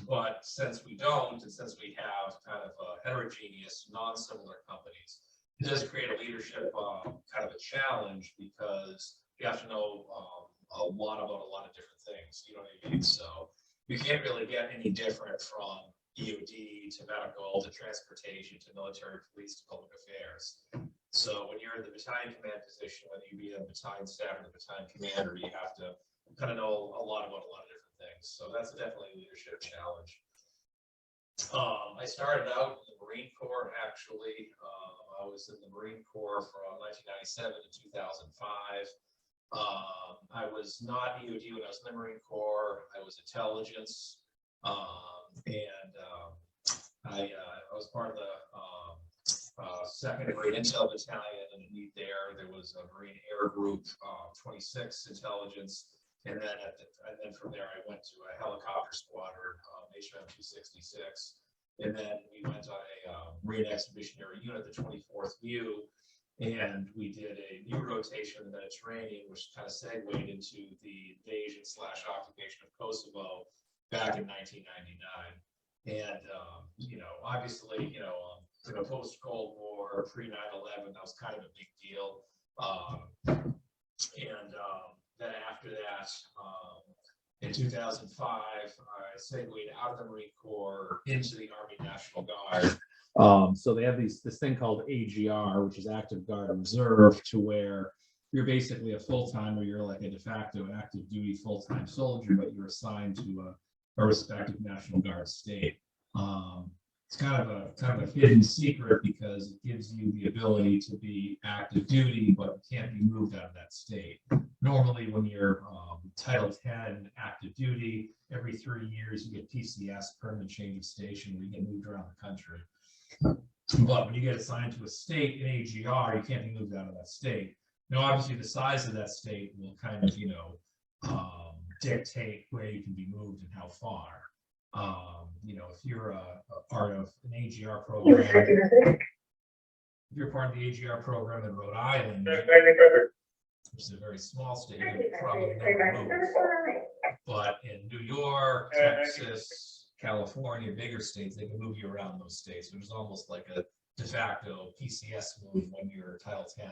But since we don't, and since we have kind of heterogeneous, non-similar companies, it does create a leadership kind of a challenge, because you have to know a lot about a lot of different things. You know what I mean? So you can't really get any different from EOD to medical to transportation to military, police to public affairs. So when you're in the battalion command position, whether you be a battalion staff or the battalion commander, you have to kind of know a lot about a lot of different things. So that's definitely a leadership challenge. I started out in the Marine Corps, actually. I was in the Marine Corps from 1997 to 2005. I was not EOD when I was in the Marine Corps. I was intelligence. I was part of the second Marine Intel Battalion, and there was a Marine Air Group 26 intelligence, and then from there I went to a helicopter squadron, HM 266, and then we went on a Marine Expeditionary Unit, the 24th View, and we did a new rotation in the Mediterranean, which kind of segued into the invasion / occupation of Kosovo back in 1999. And obviously, post-Cold War, pre-9/11, that was kind of a big deal. Then after that, in 2005, I segued out of the Marine Corps into the Army National Guard. So they have this thing called AGR, which is Active Guard Reserve, to where you're basically a full-time, or you're like a de facto active duty full-time soldier, but you're assigned to a respective National Guard state. It's kind of a hidden secret, because it gives you the ability to be active duty, but you can't be moved out of that state. Normally, when you're Title 10 active duty, every 3 years you get PCS, permanent change of station, where you get moved around the country. But when you get assigned to a state in AGR, you can't be moved out of that state. Now, obviously, the size of that state will kind of, dictate where you can be moved and how far. If you're a part of an AGR program, if you're part of the AGR program in Rhode Island, which is a very small state, you probably never move. But in New York, Texas, California, bigger states, they can move you around those states, which is almost like a de facto PCS move when you're Title 10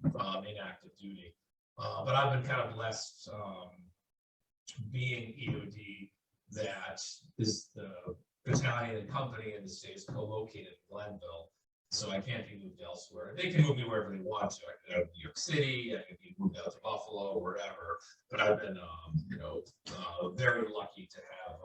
in active duty. But I've been kind of blessed being EOD, that is the battalion and company in the States co-located in Glenville, so I can't be moved elsewhere. They can move me wherever they want to. I can go to New York City, I can be moved out to Buffalo, wherever. But I've been, very lucky to have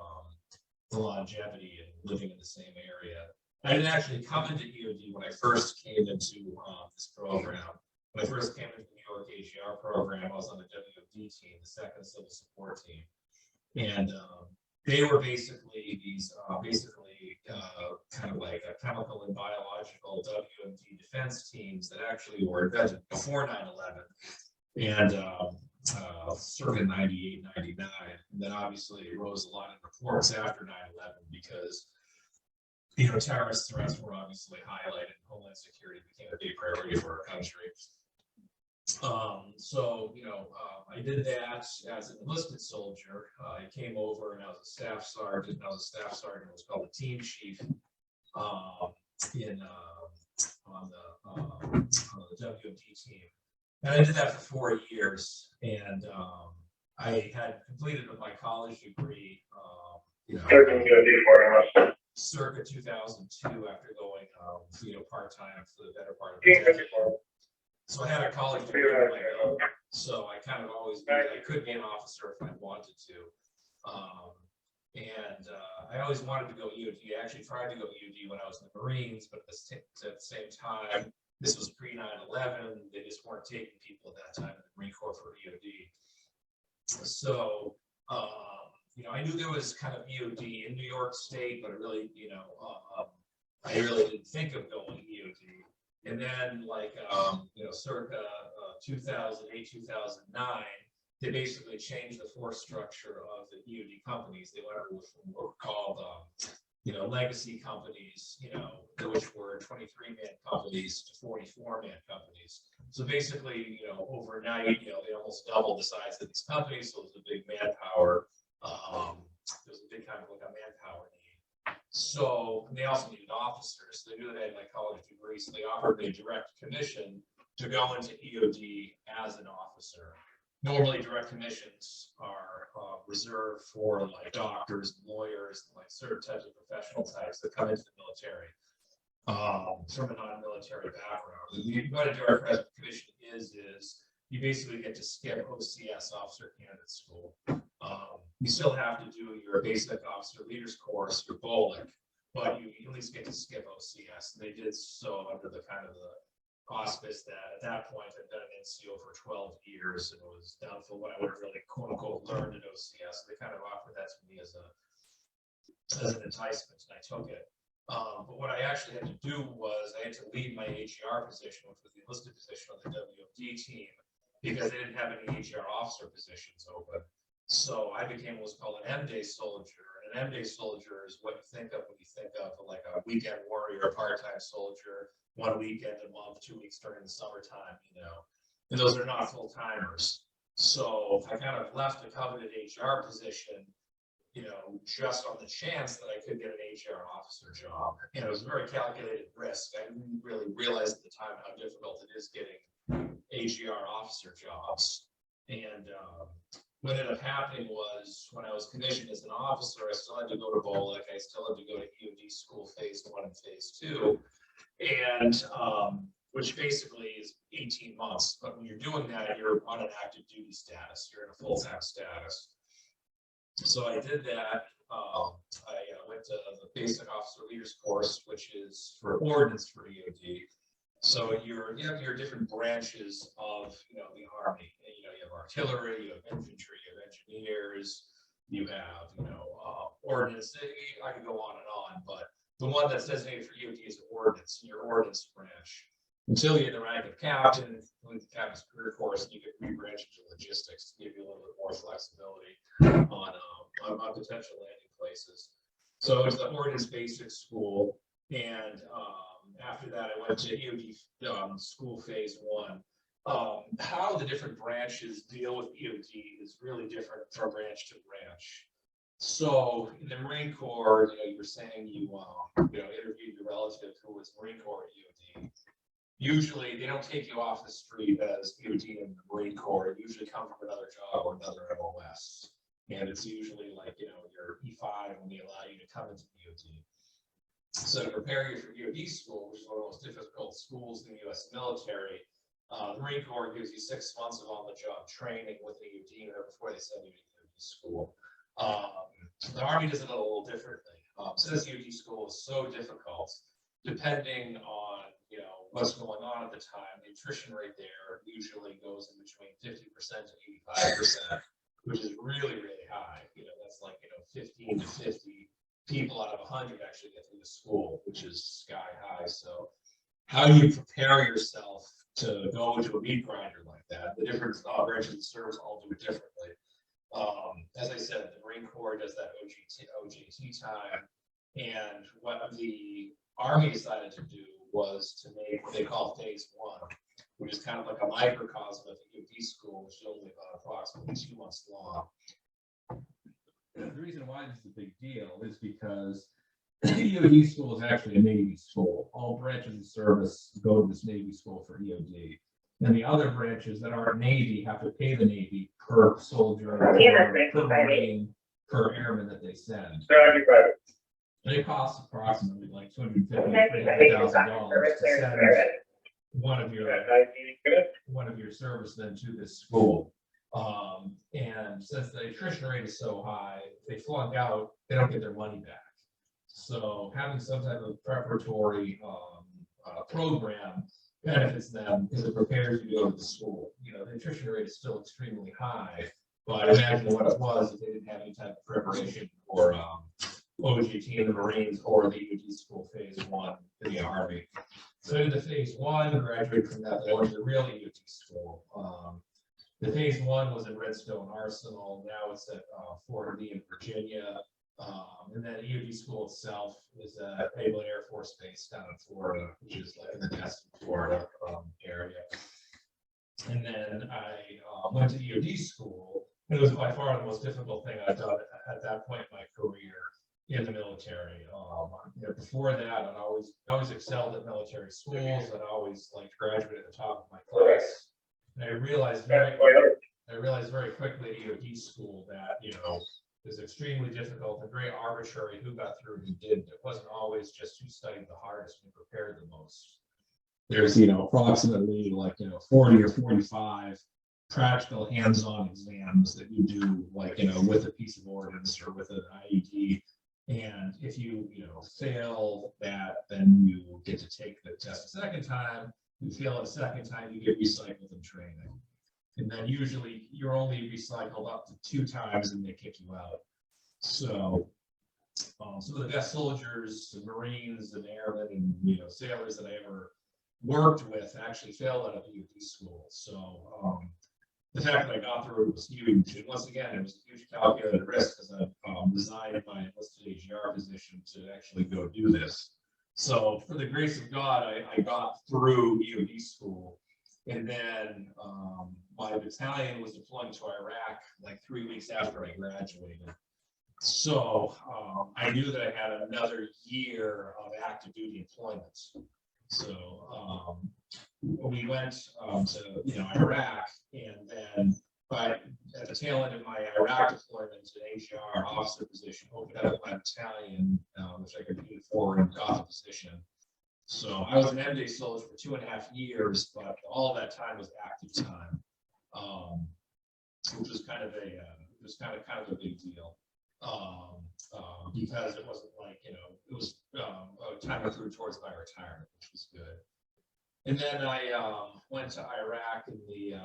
the longevity and living in the same area. I didn't actually come into EOD when I first came into this program. When I first came into the New York AGR program, I was on the WOD team, the second civil support team, and they were basically these kind of like a chemical and biological WMD defense teams that actually were invented before 9/11, and circa 98, 99. And then obviously it rose a lot in reports after 9/11, because terrorist threats were obviously highlighted. Homeland security became a big priority for our country. I did that as an enlisted soldier. I came over and I was a staff sergeant. I was called a team chief on the WMD team. And I did that for 4 years. And I had completed my college degree, circa 2002, after going, part-time for the better part of the decade. So I had a college degree in my own, so I kind of always knew that I could be an officer if I wanted to. I always wanted to go EOD. I actually tried to go EOD when I was in the Marines, but at the same time, this was pre-9/11. They just weren't taking people at that time in the Marine Corps for EOD. So, I knew there was kind of EOD in New York State, but I really didn't think of going EOD. And then, circa 2008, 2009, they basically changed the force structure of the EOD companies. They went from what were called, legacy companies, which were 23-man companies to 44-man companies. So basically, overnight, they almost doubled the size of these companies. So it was a big manpower. There was a big kind of like a manpower So they also needed officers. They knew that I had my college degree, so they offered me a direct commission to go into EOD as an officer. Normally, direct commissions are reserved for like doctors, lawyers, like certain types of professional types that come into the military from a non-military background. What a direct commission is you basically get to skip OCS, Officer Candidate School. You still have to do your basic officer leaders course, your BOLIC, but you at least get to skip OCS. And they did so under the kind of the auspice that at that point I'd been an NCO for 12 years and it was doubtful what I would have really quote unquote learned at OCS. They kind of offered that to me as an enticement, and I took it. But what I actually had to do was I had to leave my AGR position, which was the enlisted position on the WOD team, because they didn't have any AGR officer positions open. So I became what's called an M-Day soldier. And an M-Day soldier is what you think of when you think of like a weekend warrior, a part-time soldier, 1 weekend a month, 2 weeks during the summertime, you know. And those are not full-timers. So I kind of left the coveted HR position, you know, just on the chance that I could get an HR officer job. And it was a very calculated risk. I didn't really realize at the time how difficult it is getting AGR officer jobs. And what ended up happening was when I was commissioned as an officer, I still had to go to BOLIC. I still had to go to EOD school phase 1 and phase 2. And which basically is 18 months. But when you're doing that, you're on an active duty status. You're in a full-time status. So I did that. I went to the basic officer leaders course, which is for ordnance for EOD. So you have your different branches of the Army. You have artillery, you have infantry, you have engineers, you have ordnance. I could go on and on, but the one that's designated for EOD is ordnance, your ordnance branch. Until you get the rank of captain, with the captain's career course, and you get rebranching to logistics to give you a little bit more flexibility on potential landing places. So it's the ordnance basic school, and after that, I went to EOD school phase 1. How the different branches deal with EOD is really different from branch to branch. So in the Marine Corps, you were saying you interviewed your relative who was Marine Corps EOD. Usually, they don't take you off the street as EOD in the Marine Corps. You usually come from another job or another MOS, and it's usually like your E5 when they allow you to come into EOD. So to prepare you for EOD school, which is one of the most difficult schools in the U.S. military, the Marine Corps gives you 6 months of on-the-job training with EOD before they send you to EOD school. The Army does it a little differently. Since EOD school is so difficult, depending on what's going on at the time, the attrition rate there usually goes in between 50% to 85%, which is really, really high. That's like 15 to 50 people out of 100 actually get through the school, which is sky high. So how do you prepare yourself to go into a meat grinder like that? The different branches of service all do it differently. As I said, the Marine Corps does that OJT time, and what the Army decided to do was to make what they call phase 1, which is kind of like a microcosm of the EOD school, which is only about approximately 2 months long. The reason why this is a big deal is because the EOD school is actually a Navy school. All branches of service go to this Navy school for EOD. And the other branches that aren't Navy have to pay the Navy per soldier, per Marine, per airman that they send. And it costs approximately like $250,000 to send one of your servicemen to this school. And since the attrition rate is so high, if they flunk out, they don't get their money back. So having some type of preparatory program benefits them because it prepares you to go to the school. The attrition rate is still extremely high, but imagine what it was if they didn't have any type of preparation for OJT in the Marines or the EOD school phase 1 in the Army. So I did the phase 1, graduated from that, I went to the real EOD school. The phase 1 was in Redstone Arsenal. Now it's at Fort Lee in Virginia. And then EOD school itself is at Naval Air Force Base down in Florida, which is like in the Destin, Florida area. And then I went to EOD school. It was by far the most difficult thing I've done at that point in my career. in the military. Before that, I always excelled at military schools. I'd always like graduated at the top of my class. And I realized very quickly at EOD school that, it was extremely difficult and very arbitrary who got through and who didn't. It wasn't always just who studied the hardest and prepared the most. There's, approximately 40 or 45 practical hands-on exams that you do, with a piece of ordnance or with an IED. And if you, fail that, then you get to take the test a second time. You fail it a second time, you get recycled in training. And then usually you're only recycled up to 2 times and they kick you out. So some of the best soldiers, and Marines and airmen and, sailors that I ever worked with actually failed out of EOD school. So the fact that I got through it was huge. And once again, it was a huge calculated risk because I resigned my enlisted AGR position to actually go do this. So for the grace of God, I got through EOD school. And then my battalion was deploying to Iraq like 3 weeks after I graduated. So I knew that I had another year of active duty employment. So we went to Iraq, and then at the tail end of my Iraq deployment, an AGR officer position opened up my battalion, which I competed for and got the position. So I was an M-Day soldier for 2.5 years, but all that time was active time, which was kind of a big deal. Because it wasn't it was time I threw towards my retirement, which was good. And then I went to Iraq in the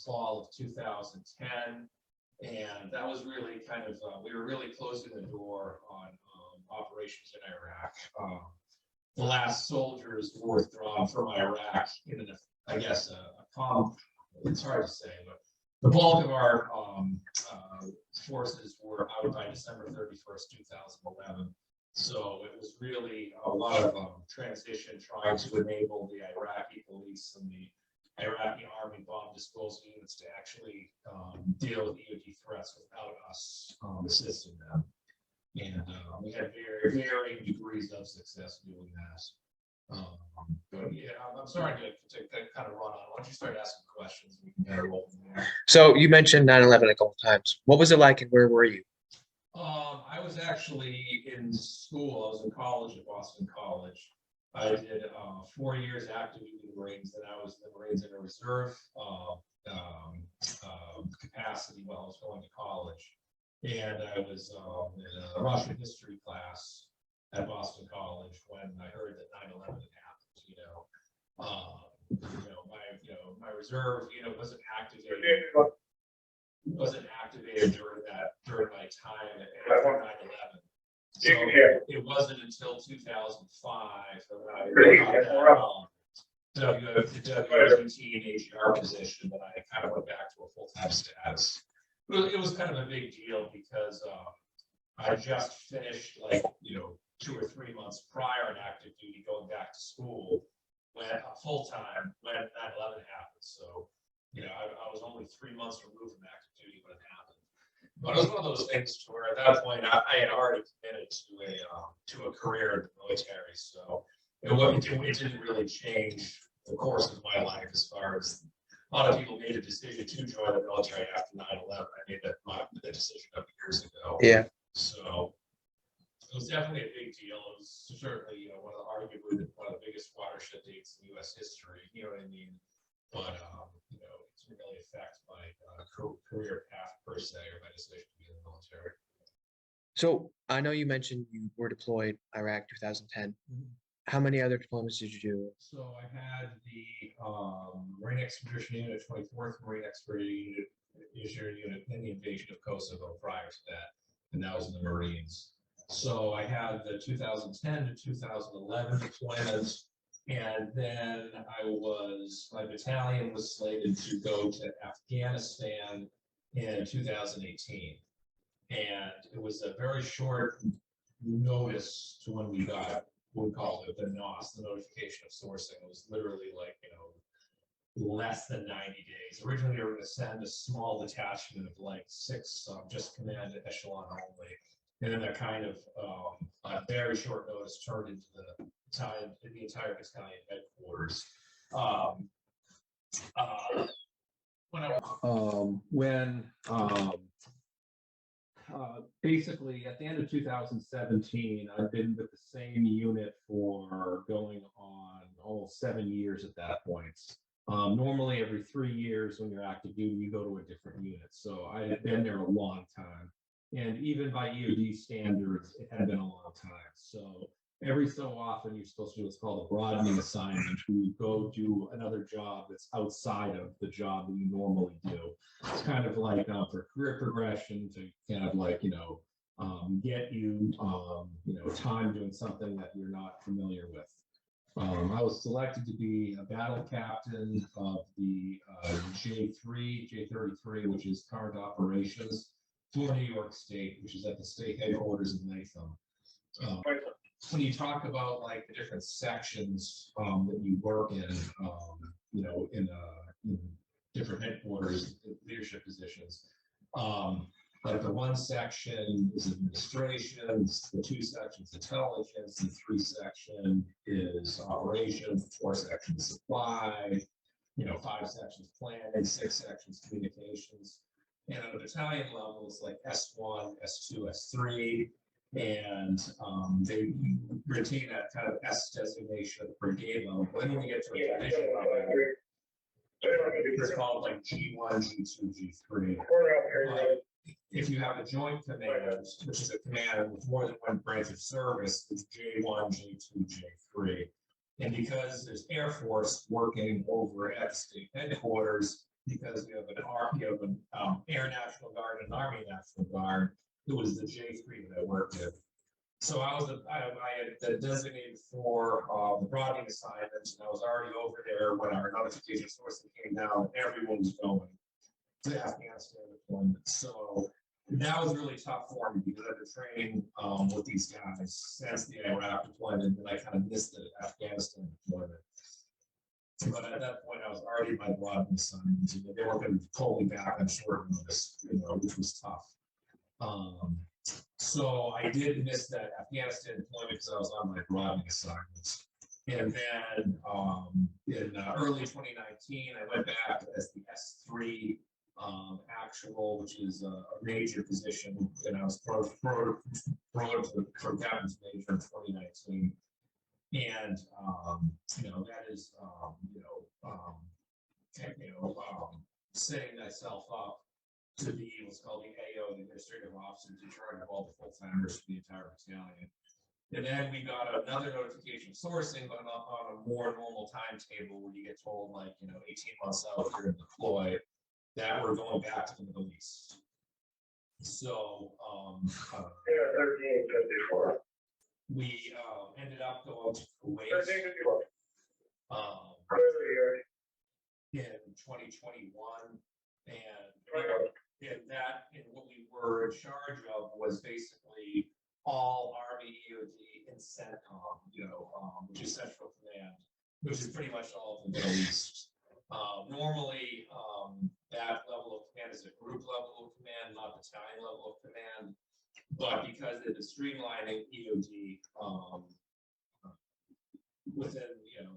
fall of 2010, and that was really we were really closing the door on operations in Iraq. The last soldiers were withdrawn from Iraq in it's hard to say, but the bulk of our forces were out by December 31st, 2011. So it was really a lot of transition trying to enable the Iraqi police and the Iraqi Army bomb disposal units to actually deal with EOD threats without us assisting them. And we had very varying degrees of success doing that. But yeah, I'm sorry to kind of run on. Why don't you start asking questions? We can kind of roll from there. So you mentioned 9/11 a couple times. What was it like, and where were you? I was actually in school. I was in college at Boston College. I did 4 years active duty in the Marines, and I was in the Marines in a reserve capacity while I was going to college. And I was in a Russian history class at Boston College when I heard that 9/11 had happened. My reserve wasn't activated during my time after 9/11. So it wasn't until 2005 that I got the WFT and AGR position that I kind of went back to a full-time status. It was kind of a big deal because I just finished 2 or 3 months prior in active duty, going back to school full-time when 9/11 happened. So I was only 3 months removed from active duty when it happened. But it was one of those things to where at that point I had already committed to a career in the military. So it didn't really change the course of my life as far as a lot of people made a decision to join the military after 9/11. I made that decision a couple years ago. Yeah. So it was definitely a big deal. It was certainly arguably one of the biggest watershed dates in U.S. history. You know what I mean? But it didn't really affect my career path per se or my decision to be in the military. So I know you mentioned you were deployed Iraq 2010. Mm-hmm. How many other deployments did you do? So I had the Marine Expedition Unit, 24th Marine Expedition Unit in the invasion of Kosovo prior to that, and that was in the Marines. So I had the 2010 to 2011 deployments, and then my battalion was slated to go to Afghanistan in 2018. And it was a very short notice to when we got what we call it the NOS, the notification of sourcing. It was literally less than 90 days. Originally, they were going to send a small detachment of 6 just command echelon only. And then that kind of, on very short notice, turned into the entire battalion headquarters. Basically at the end of 2017, I've been with the same unit for going on almost 7 years at that point. Normally every 3 years when you're active duty, you go to a different unit. So I had been there a long time. And even by EOD standards, it had been a long time. So every so often, you're supposed to do what's called a broadening assignment, where you go do another job that's outside of the job that you normally do. It's kind of like for career progression to kind of like, get you, time doing something that you're not familiar with. I was selected to be a battle captain of the J33, which is current operations for New York State, which is at the state headquarters in Latham. When you talk about like the different sections that you work in, in different headquarters, leadership positions, like the one section is administration, the 2 sections intelligence, the 3 section is operations, 4 sections supply, 5 sections planning, 6 sections communications. And at a battalion level, it's like S1, S2, S3, and they retain that kind of S designation at the brigade level. But then when you get to a division level, it's called like G1, G2, G3. If you have a joint command, which is a command with more than one branch of service, it's J1, J2, J3. And because there's Air Force working over at the state headquarters, because we have an Air National Guard and an Army National Guard, it was the J3 that I worked with. So I had been designated for the broadening assignments, and I was already over there when our notification source came down, and everyone was going to Afghanistan deployment. So that was really tough for me because I've been training with these guys since the Iraq deployment, and I kind of missed the Afghanistan deployment. But at that point, I was already by broadening assignments, and they weren't going to pull me back on short notice, which was tough. So I did miss that Afghanistan deployment because I was on my broadening assignments. And then in early 2019, I went back as the S3 actual, which is a major position, and I was promoted from captain's major in 2019. And that is setting myself up to be what's called the AO, the administrative officer, in charge of all the full timers for the entire battalion. And then we got another notification of sourcing, but on a more normal timetable, where you get told, like, 18 months out, you're going to deploy, that we're going back to the Middle East. So we ended up going to Kuwait in 2021, and what we were in charge of was basically all Army EOD and CENTCOM, which is Central Command, which is pretty much all of the Middle East. Normally, that level of command is a group level of command, not battalion level of command. But because they've been streamlining EOD within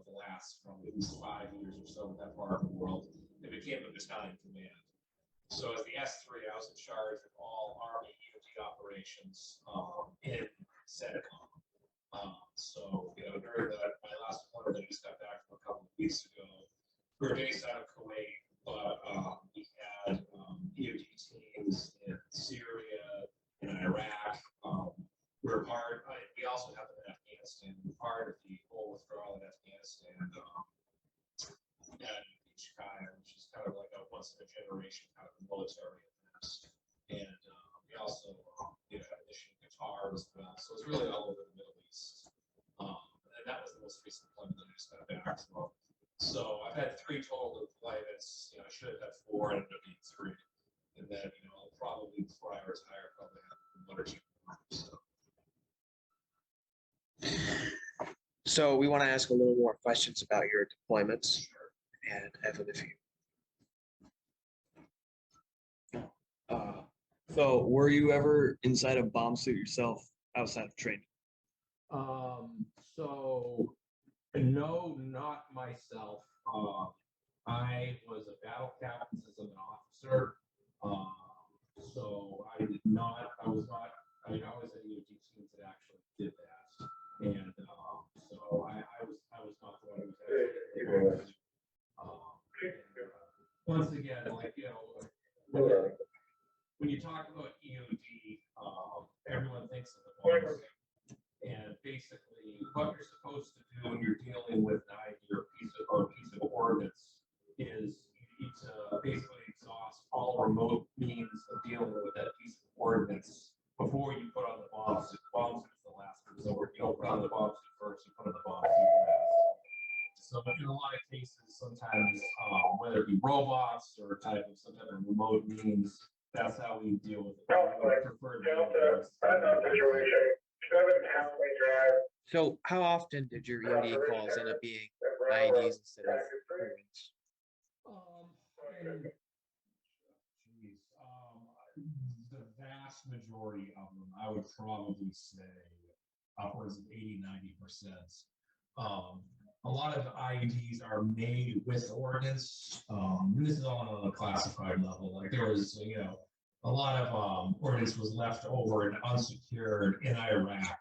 the last probably at least 5 years or so in that part of the world, it became a battalion command. So as the S3, I was in charge of all Army EOD operations in CENTCOM. So during my last deployment that I just got back from a couple of weeks ago, we were based out of Kuwait, but we had EOD teams in Syria, in Iraq. We also have in Afghanistan. We're part of the whole withdrawal in Afghanistan at which is kind of like a once in a generation kind of military event. And we also had a mission in Qatar as well. So it's really all over the Middle East. And that was the most recent deployment that I just got back from. So I've had 3 total deployments. I should have had 4, ended up being 3. And then, I'll probably, before I retire, probably have 1 or 2 more. So we want to ask a little more questions about your deployments. Sure. And Evan, if you. So were you ever inside a bomb suit yourself outside of training? So no, not myself. I was a battle captain since I'm an officer. So I did not, I was not, I mean, I was at EOD teams that actually did that. And so I was not the one who was actually, once again, like, you know, when you talk about EOD, everyone thinks of the bomb. And basically, what you're supposed to do when you're dealing with an ID or a piece of ordnance is you need to basically exhaust all remote means of dealing with that piece of ordnance before you put on the bomb suit. The bomb suit is the last resort. You don't put on the bomb suit first, you put on the bomb suit last. So in a lot of cases, sometimes whether it be robots or some type of remote means, that's how we deal with it. Preferred So how often did your EOD calls end up being IEDs instead of ordnance? Geez, the vast majority of them, I would probably say upwards of 80–90%. A lot of IEDs are made with ordnance. This is on a classified level. Like there was, you know, a lot of ordnance was left over and unsecured in Iraq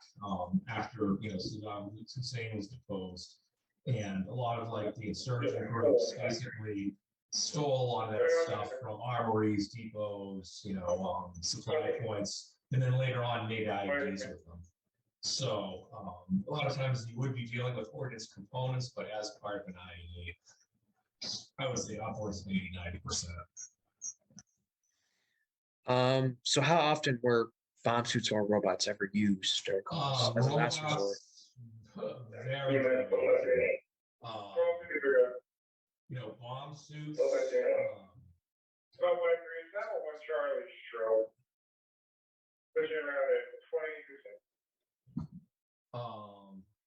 after, you know, Saddam Hussein was deposed, and a lot of like the insurgent groups basically stole a lot of that stuff from armories, depots, you know, supply points, and then later on made IEDs with them. So a lot of times you would be dealing with ordnance components, but as part of an IED, I would say upwards of 80–90%. So how often were bomb suits or robots ever used during calls as a last resort? Very, you know, bomb suits.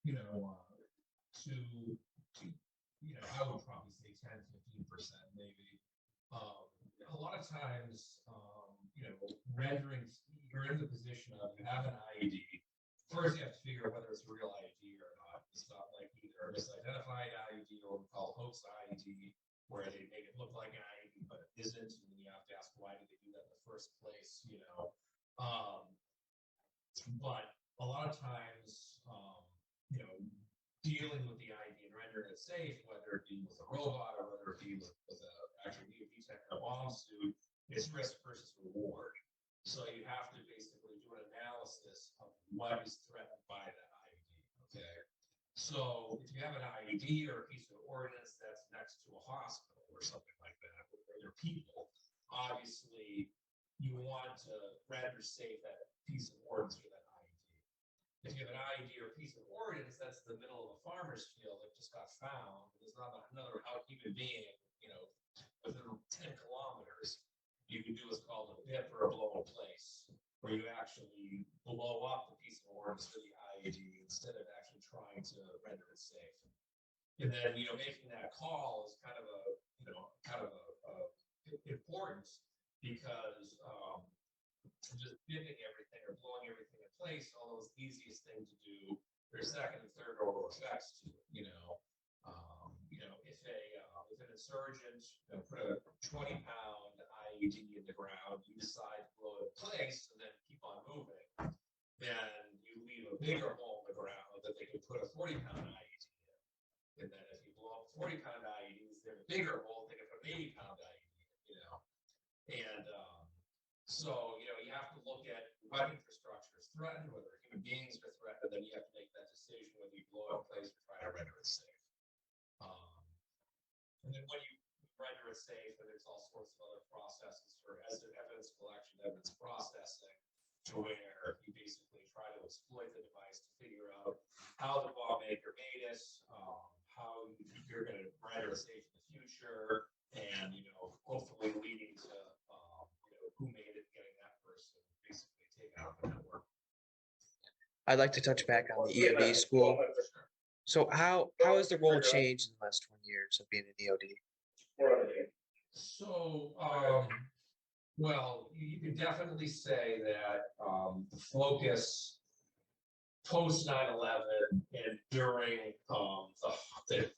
You know, to you know, I would probably say 10–15% maybe. A lot of times, you know, rendering, you're in the position of you have an IED. First, you have to figure out whether it's a real IED or not. It's not like either a misidentified IED or what we call hoax IED, where they make it look like an IED, but it isn't. And then you have to ask, why did they do that in the first place? You know, but a lot of times, you know, dealing with the ID and rendering it safe, whether it be with a robot or whether it be with a actual EOD tech or a bomb suit, it's risk versus reward. So you have to basically do an analysis of what is threatened by that IED. Okay. So if you have an IED or a piece of ordnance that's next to a hospital or something like that, where there are people, obviously you want to render safe that piece of ordnance for that IED. If you have an IED or a piece of ordnance that's in the middle of a farmer's field that just got found, there's not another human being, you know, within 10 kilometers, you can do what's called a BIP or a blow in place, where you actually blow up the piece of ordnance for the IED instead of actually trying to render it safe. And then, you know, making that call is kind of important because just bipping everything or blowing everything in place, although it's the easiest thing to do, there's second and third order effects to it. If an insurgent put a 20-pound IED in the ground, you decide to blow it in place and then keep on moving, then you leave a bigger hole in the ground that they can put a 40-pound IED in. And then if you blow up 40-pound IEDs, they're a bigger hole, they can put an 80-pound IED in, And so, you know, you have to look at what infrastructure is threatened, whether human beings are threatened, and then you have to make that decision whether you blow it in place or try to render it safe. And then when you render it safe, then there's all sorts of other processes for evidence collection, evidence processing, to where you basically try to exploit the device to figure out how the bomb maker made it, how you're going to render it safe in the future, and, you know, hopefully leading to who made it, getting that person basically taken out of the network. I'd like to touch back on the EOD school. So how has the role changed in the last 20 years of being an EOD? So Well, you could definitely say that the focus post 9/11 and during the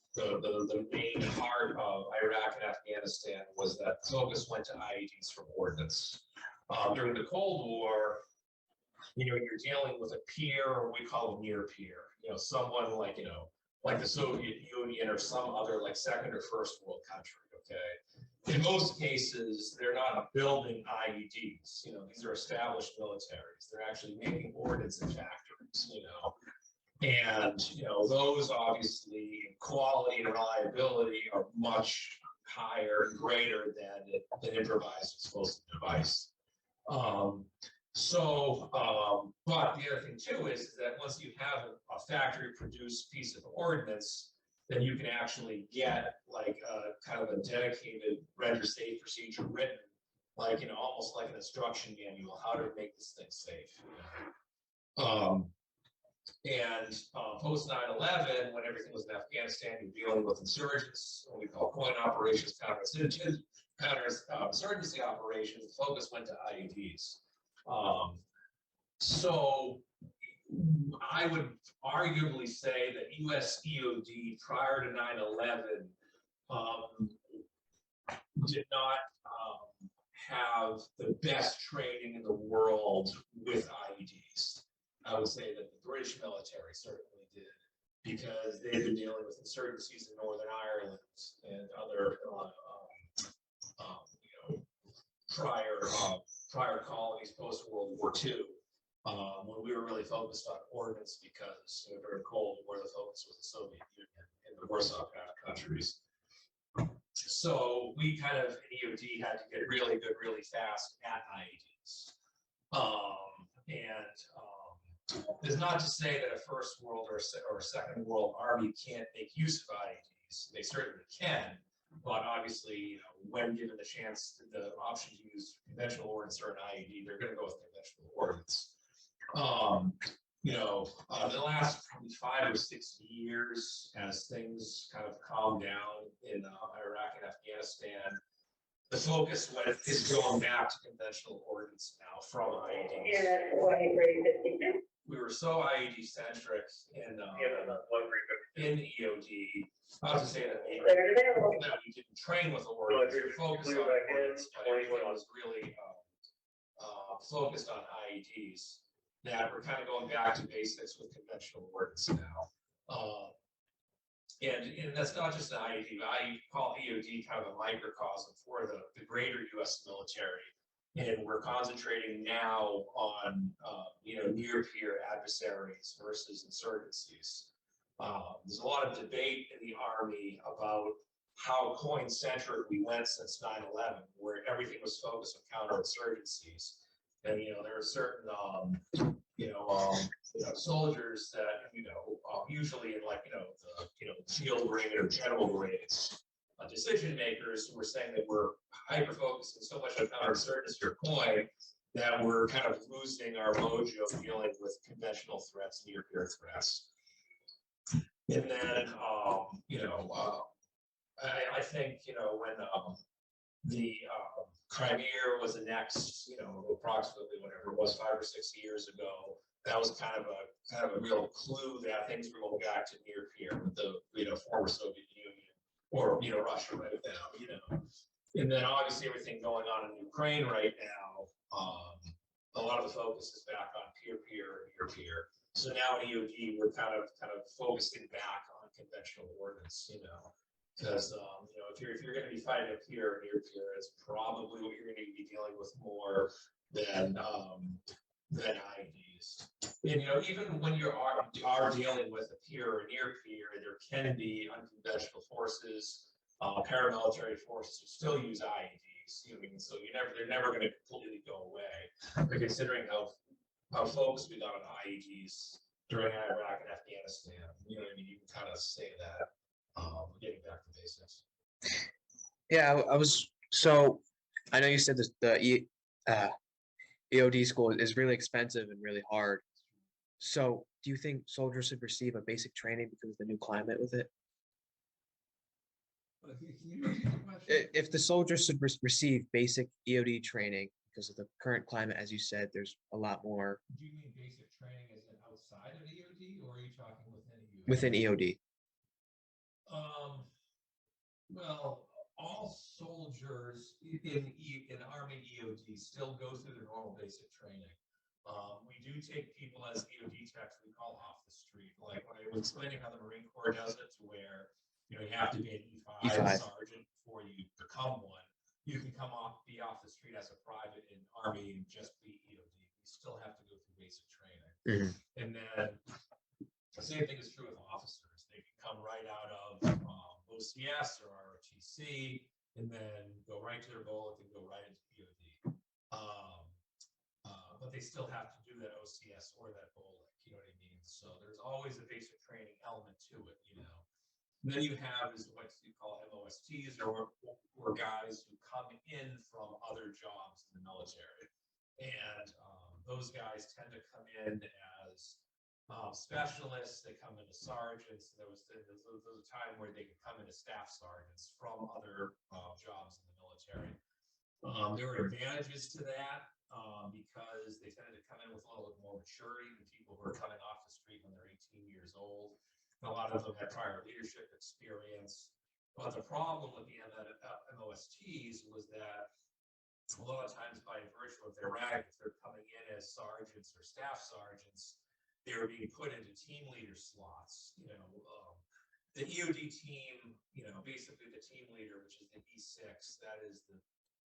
main heart of Iraq and Afghanistan was that focus went to IEDs from ordnance. During the Cold War, you're dealing with a peer, or we call a near peer, someone like, like the Soviet Union or some other like second or first world country, okay? In most cases, they're not building IEDs, these are established militaries. They're actually making ordnance in factories, and, those obviously in quality and reliability are much higher and greater than an improvised explosive device. But the other thing too is that once you have a factory produced piece of ordnance, then you can actually get like a kind of a dedicated render safe procedure written, like, almost like an instruction manual, how to make this thing safe. Post 9/11, when everything was in Afghanistan, you're dealing with insurgents, what we call coin operations, counterinsurgency operations. The focus went to IEDs. So I would arguably say that US EOD prior to 9/11 did not have the best training in the world with IEDs. I would say that the British military certainly did, because they've been dealing with insurgencies in Northern Ireland and other prior colonies post World War II, when we were really focused on ordnance, because during Cold War the focus was the Soviet Union and the Warsaw Pact countries. So we kind of in EOD had to get really good, really fast at IEDs. It's not to say that a first world or a second world army can't make use of IEDs. They certainly can, but obviously, when given the chance, the option to use conventional ordnance or an IED, they're going to go with conventional ordnance. The last probably 5 or 6 years, as things kind of calm down in Iraq and Afghanistan, the focus is going back to conventional ordnance now from IEDs. We were so IED centric in EOD. Not to say that we didn't train with ordnance, we focused on ordnance, but everything was really focused on IEDs. That we're kind of going back to basics with conventional ordnance now. And that's not just an IED, but I call EOD kind of a microcosm for the greater US military. And we're concentrating now on, near peer adversaries versus insurgencies. There's a lot of debate in the Army about how coin-centric we went since 9/11, where everything was focused on counterinsurgencies. And, there are certain, soldiers that, usually in like, the field grade or general grades, decision makers who were saying that we're hyper-focusing so much on counterinsurgency or coin that we're kind of losing our mojo dealing with conventional threats, near-peer threats. And then, I think, when the Crimea was annexed, approximately whatever it was, 5 or 6 years ago, that was kind of a real clue that things were going back to near peer with the former Soviet Union or Russia right now, And then obviously everything going on in Ukraine right now, a lot of the focus is back on peer-peer and near-peer. So now in EOD we're kind of focusing back on conventional ordnance, because if you're going to be fighting a peer or near-peer, it's probably what you're going to be dealing with more than IEDs. And even when you are dealing with a peer or near peer, there can be unconventional forces, paramilitary forces who still use IEDs. So they're never going to completely go away. But considering how focused we got on IEDs during Iraq and Afghanistan, you can kind of say that. Getting back to basics. Yeah, I know you said this, the EOD school is really expensive and really hard. So do you think soldiers should receive a basic training because of the new climate with it? Can you repeat the question? If the soldiers should receive basic EOD training, because of the current climate, as you said, there's a lot more Do you mean basic training as in outside of EOD, or are you talking within EOD? within EOD. Well, all soldiers in Army EOD still go through their normal basic training. We do take people as EOD techs we call off the street. Like when I was explaining how the Marine Corps does it, to where you have to be an E5 sergeant before you become one. You can be off the street as a private in Army and just be EOD. You still have to go through basic training. And then the same thing is true with officers. They can come right out of OCS or ROTC and then go right to their bullet and go right into EOD. But they still have to do that OCS or that bullet, you know what I mean? So there's always a basic training element to it, Then you have is what you call MOSTs, or guys who come in from other jobs in the military. And those guys tend to come in as specialists. They come into sergeants. There was a time where they could come into staff sergeants from other jobs in the military. There were advantages to that because they tended to come in with a little bit more maturity than people who are coming off the street when they're 18 years old. And a lot of them had prior leadership experience. But the problem with the MOSTs was that a lot of times, by virtue of their rank, if they're coming in as sergeants or staff sergeants, they were being put into team leader slots. The EOD team, basically the team leader, which is the E6, that is the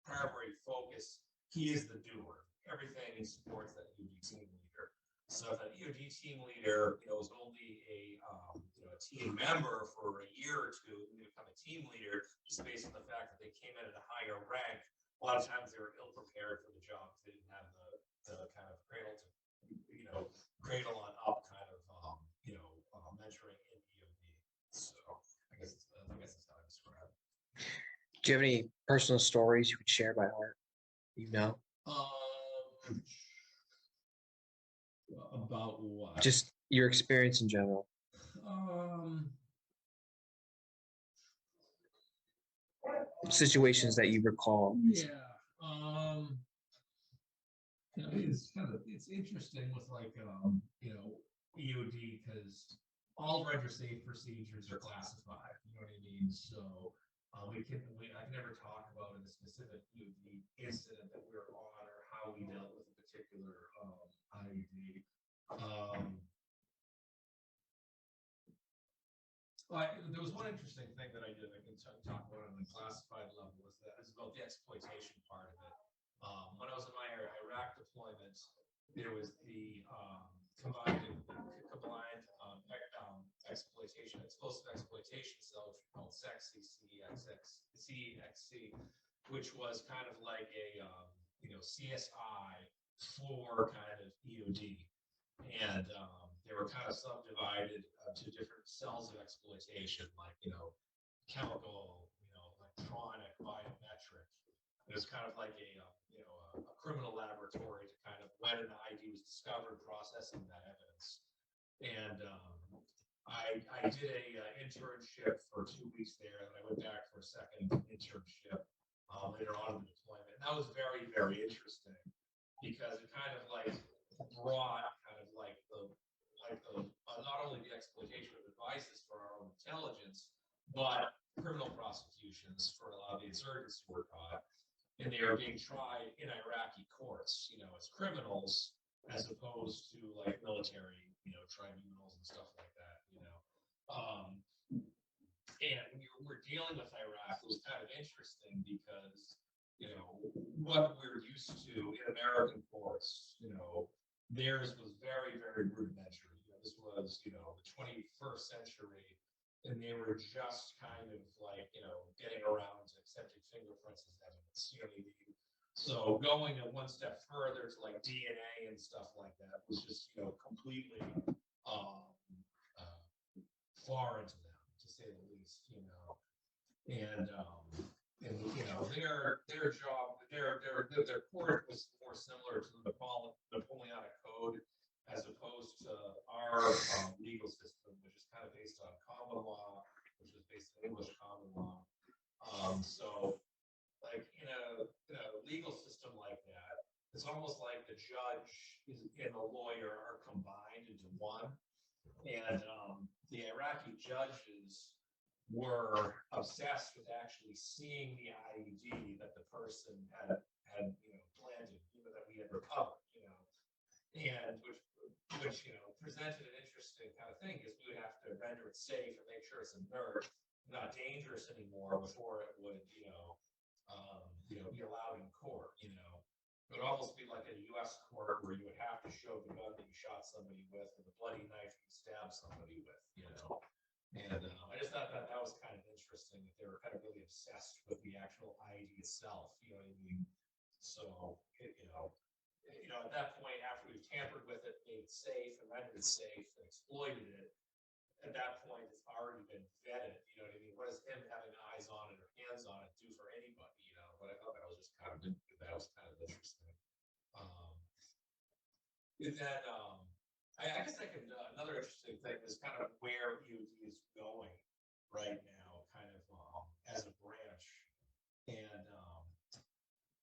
primary focus. He is the doer. Everything supports that EOD team leader. So if an EOD team leader, is only a team member for a year or two, and they become a team leader, just based on the fact that they came in at a higher rank. A lot of times they were ill prepared for the job. They didn't have the kind of cradle on up kind of mentoring in EOD. So I guess that's how I describe it. Do you have any personal stories you could share by heart? About what? Just your experience in general. Situations that you recall. Yeah. It's interesting with EOD, because all register safe procedures are classified. You know what I mean? So I can never talk about a specific EOD incident that we're on or how we dealt with a particular IED. There was one interesting thing that I did. I can talk about on the classified level. Is about the exploitation part of it. When I was in my Iraq deployment, there was the combined exploitation, explosive exploitation cell, which we called CXC, which was kind of like a CSI for kind of EOD. And they were kind of subdivided to different cells of exploitation, like chemical, electronic, biometric. It was kind of like a criminal laboratory to kind of, when an ID was discovered, processing that evidence. And I did a internship for 2 weeks there, and I went back for a second internship later on in the deployment. And that was very, very interesting, because it kind of like brought kind of like the not only the exploitation of devices for our own intelligence, but criminal prosecutions for a lot of the insurgents who were caught. And they are being tried in Iraqi courts, as criminals, as opposed to like military, tribunals and stuff like that, And when we're dealing with Iraq, it was kind of interesting because, what we're used to in American courts, theirs was very, very rudimentary. This was, the 21st century. And they were just kind of like, getting around to accepting fingerprints as evidence. You know what I mean? So going one step further to like DNA and stuff like that was just, completely foreign to them, to say the least. And their job, their court was more similar to the Napoleonic Code, as opposed to our legal system, which is kind of based on common law, which is based on English common law. So like in a legal system like that, it's almost like the judge and the lawyer are combined into one. And the Iraqi judges were obsessed with actually seeing the IED that the person had planted, that we had recovered, and which presented an interesting kind of thing, because we would have to render it safe and make sure it's inert, not dangerous anymore before it would be allowed in court. It would almost be like a U.S. court where you would have to show the gun that you shot somebody with and the bloody knife you stabbed somebody with. And I just thought that was kind of interesting, that they were kind of really obsessed with the actual IED itself. You know what I mean? So at that point, after we've tampered with it, made it safe and rendered it safe and exploited it, at that point, it's already been vetted. You know what I mean? What does him having eyes on it or hands on it do for anybody? But I thought that was just kind of interesting. And then I guess another interesting thing is kind of where EOD is going right now, kind of as a branch. And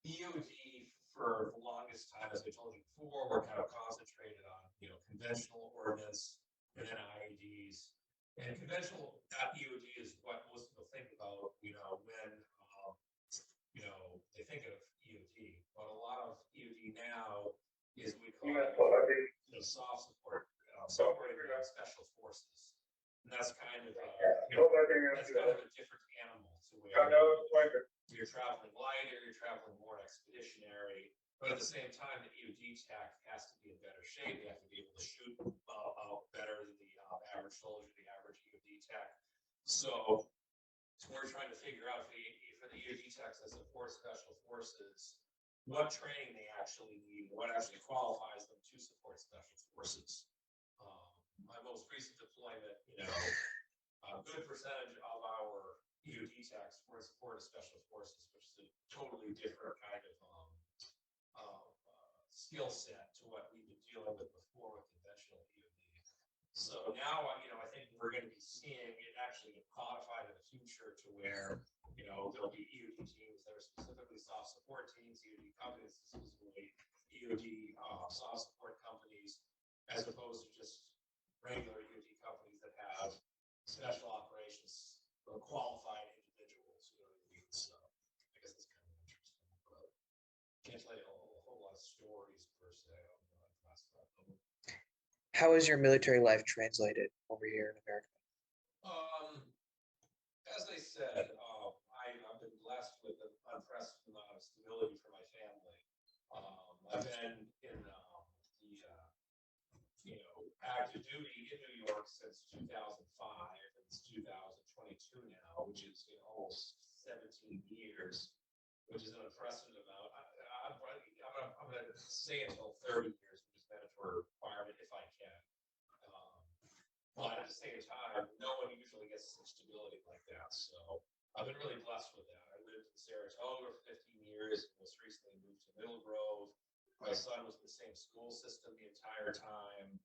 EOD for the longest time, as I told you before, we're kind of concentrated on conventional ordnance and then IEDs. And conventional EOD is what most people think about, when they think of EOD. But a lot of EOD now is we call it soft support, supporting special forces. And that's kind of a different animal to where you're traveling lighter, you're traveling more expeditionary. But at the same time, the EOD tech has to be in better shape. They have to be able to shoot better than the average soldier, the average EOD tech. So we're trying to figure out for the EOD techs that support special forces, what training they actually need, what actually qualifies them to support special forces. My most recent deployment, a good percentage of our EOD techs were in support of special forces, which is a totally different kind of skill set to what we've been dealing with before with conventional EOD. So now, I think we're going to be seeing it actually get codified in the future to where, there'll be EOD teams that are specifically soft support teams, EOD companies specifically EOD soft support companies, as opposed to just regular EOD companies that have special operations qualified individuals. So I guess that's kind of interesting, but can't tell you a whole lot of stories per se on classified level. How is your military life translated over here in America? As I said, I've been blessed with an unprecedented amount of stability for my family. I've been in active duty in New York since 2005, and it's 2022 now, which is almost 17 years, which is an unprecedented amount. I'm going to say until 30 years, which is mandatory requirement if I can. But at the same time, no one usually gets such stability like that. So I've been really blessed with that. I lived in Saratoga for 15 years, and most recently moved to Middle Grove. My son was in the same school system the entire time.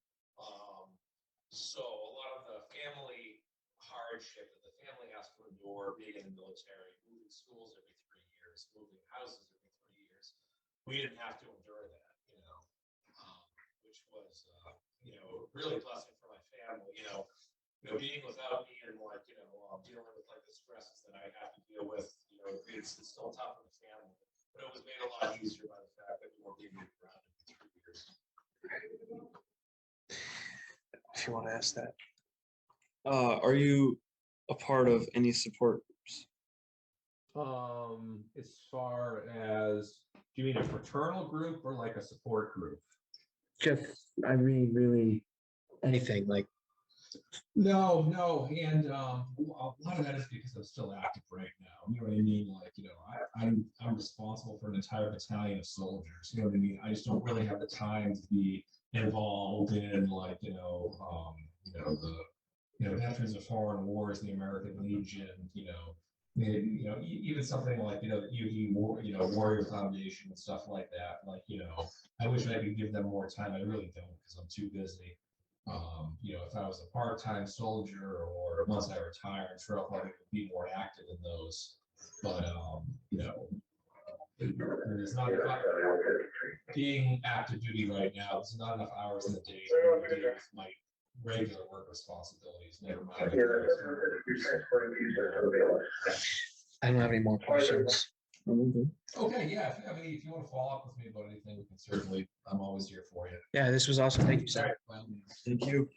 So a lot of the family hardship that the family has to endure being in the military, moving schools every 3 years, moving houses every 3 years, we didn't have to endure that, which was, really a blessing for my family, being without me and dealing with like the stresses that I have to deal with, it's still tough on the family, but it was made a lot easier by the fact that we weren't being moved around every 3 years. If you want to ask that. Are you a part of any support groups? As far as, do you mean a fraternal group or like a support group? Just, I mean, really anything like. No, and a lot of that is because I'm still active right now. You know what I mean? Like, I'm responsible for an entire battalion of soldiers. You know what I mean? I just don't really have the time to be involved in the Veterans of Foreign Wars, the American Legion. Even something like the EOD Warrior Foundation and stuff like that. Like, I wish I could give them more time. I really don't, because I'm too busy. If I was a part-time soldier or once I retire, I'm sure I'll probably be more active in those. But, you know, there's not enough, being active duty right now, there's not enough hours in the day to deal with my regular work responsibilities, never mind. I don't have any more questions. Okay, yeah, if you want to follow up with me about anything, we can certainly, I'm always here for you. Yeah, this was awesome. Thank you, sir. By all means. Thank you.